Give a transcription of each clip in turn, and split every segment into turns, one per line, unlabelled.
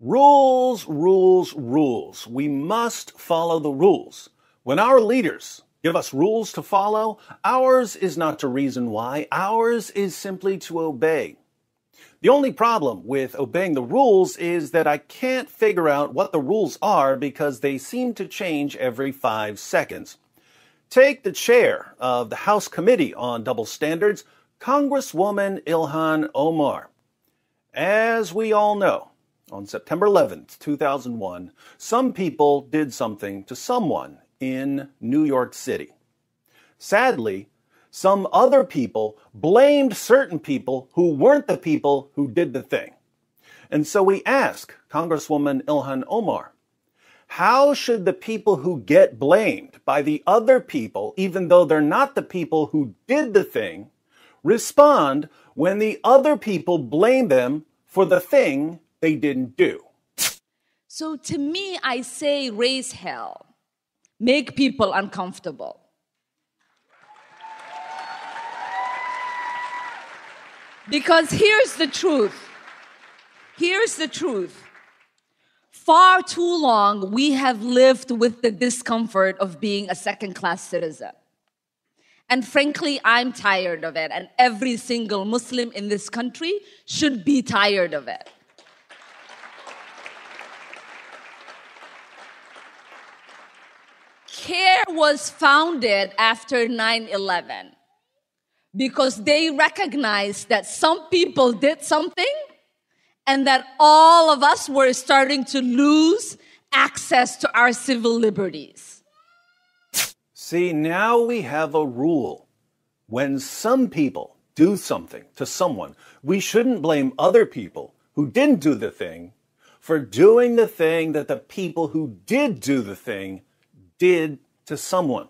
Rules, rules, rules. We must follow the rules. When our leaders give us rules to follow, ours is not to reason why. Ours is simply to obey. The only problem with obeying the rules is that I can't figure out what the rules are because they seem to change every 5 seconds. Take the chair of the House Committee on Double Standards, Congresswoman Ilhan Omar. As we all know, on September 11th, 2001, some people did something to someone in New York City. Sadly, some other people blamed certain people who weren't the people who did the thing. And so we ask Congresswoman Ilhan Omar, how should the people who get blamed by the other people, even though they're not the people who did the thing, respond when the other people blame them for the thing they didn't do?
So to me, I say raise hell. Make people uncomfortable. Because here's the truth. Here's the truth. Far too long, we have lived with the discomfort of being a second-class citizen. And frankly, I'm tired of it. And every single Muslim in this country should be tired of it. CAIR was founded after 9/11 because they recognized that some people did something and that all of us were starting to lose access to our civil liberties.
See, now we have a rule. When some people do something to someone, we shouldn't blame other people who didn't do the thing for doing the thing that the people who did do the thing did to someone.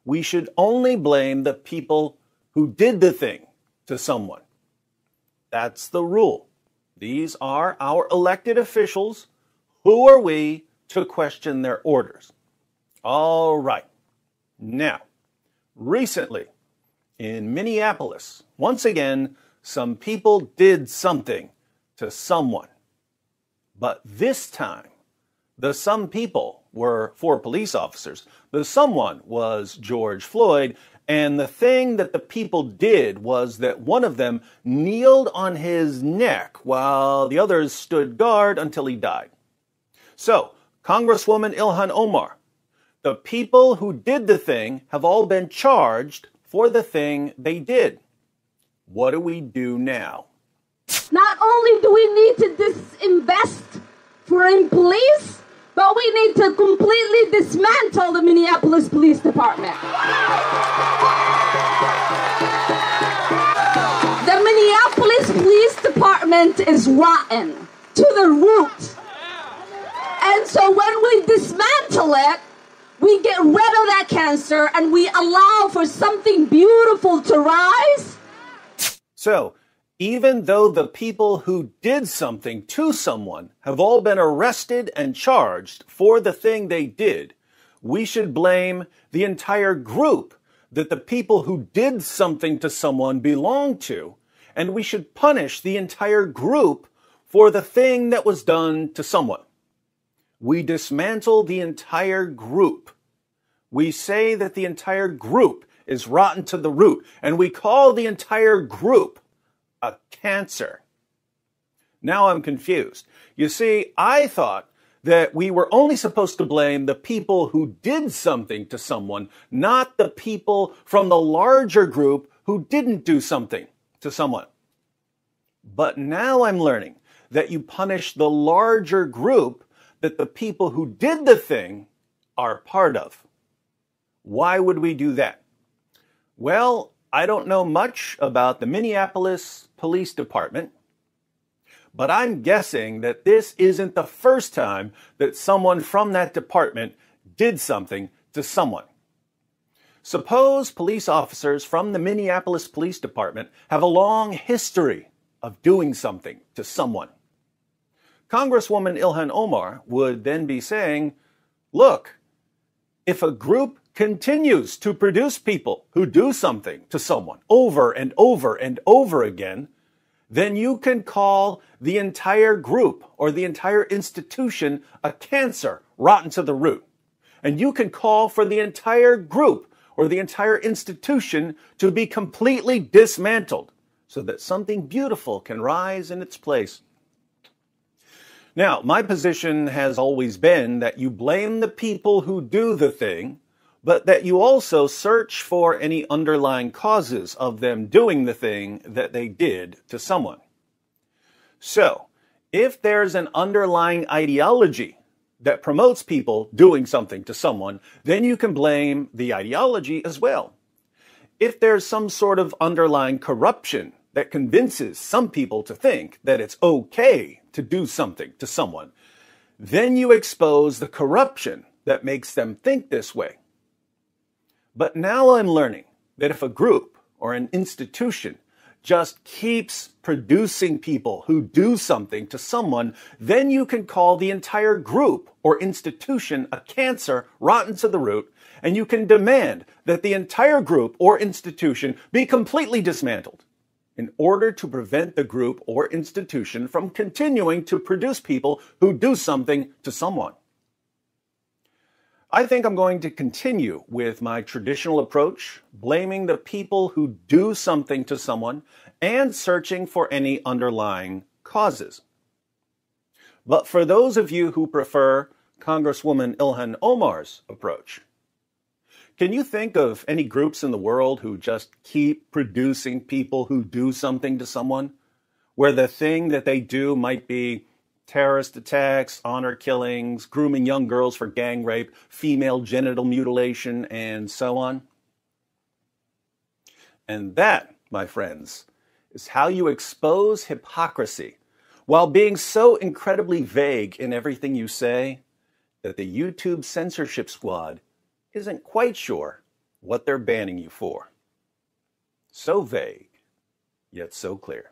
We should only blame the people who did the thing to someone. That's the rule. These are our elected officials. Who are we to question their orders? All right. Now, recently in Minneapolis, once again, some people did something to someone. But this time, the some people were 4 police officers. The someone was George Floyd. And the thing that the people did was that one of them kneeled on his neck while the others stood guard until he died. So, Congresswoman Ilhan Omar, the people who did the thing have all been charged for the thing they did. What do we do now?
Not only do we need to disinvest foreign police, but we need to completely dismantle the Minneapolis Police Department. The Minneapolis Police Department is rotten to the root. And so when we dismantle it, we get rid of that cancer and we allow for something beautiful to rise.
So, even though the people who did something to someone have all been arrested and charged for the thing they did, we should blame the entire group that the people who did something to someone belong to, and we should punish the entire group for the thing that was done to someone. We dismantle the entire group. We say that the entire group is rotten to the root, and we call the entire group a cancer. Now I'm confused. You see, I thought that we were only supposed to blame the people who did something to someone, not the people from the larger group who didn't do something to someone. But now I'm learning that you punish the larger group that the people who did the thing are part of. Why would we do that? Well, I don't know much about the Minneapolis Police Department, but I'm guessing that this isn't the first time that someone from that department did something to someone. Suppose police officers from the Minneapolis Police Department have a long history of doing something to someone. Congresswoman Ilhan Omar would then be saying, look, if a group continues to produce people who do something to someone over and over and over again, then you can call the entire group or the entire institution a cancer rotten to the root. And you can call for the entire group or the entire institution to be completely dismantled so that something beautiful can rise in its place. Now, my position has always been that you blame the people who do the thing, but that you also search for any underlying causes of them doing the thing that they did to someone. So, if there's an underlying ideology that promotes people doing something to someone, then you can blame the ideology as well. If there's some sort of underlying corruption that convinces some people to think that it's okay to do something to someone, then you expose the corruption that makes them think this way. But now I'm learning that if a group or an institution just keeps producing people who do something to someone, then you can call the entire group or institution a cancer rotten to the root, and you can demand that the entire group or institution be completely dismantled in order to prevent the group or institution from continuing to produce people who do something to someone. I think I'm going to continue with my traditional approach, blaming the people who do something to someone and searching for any underlying causes. But for those of you who prefer Congresswoman Ilhan Omar's approach, can you think of any groups in the world who just keep producing people who do something to someone, where the thing that they do might be terrorist attacks, honor killings, grooming young girls for gang rape, female genital mutilation, and so on? And that, my friends, is how you expose hypocrisy while being so incredibly vague in everything you say that the YouTube censorship squad isn't quite sure what they're banning you for. So vague, yet so clear.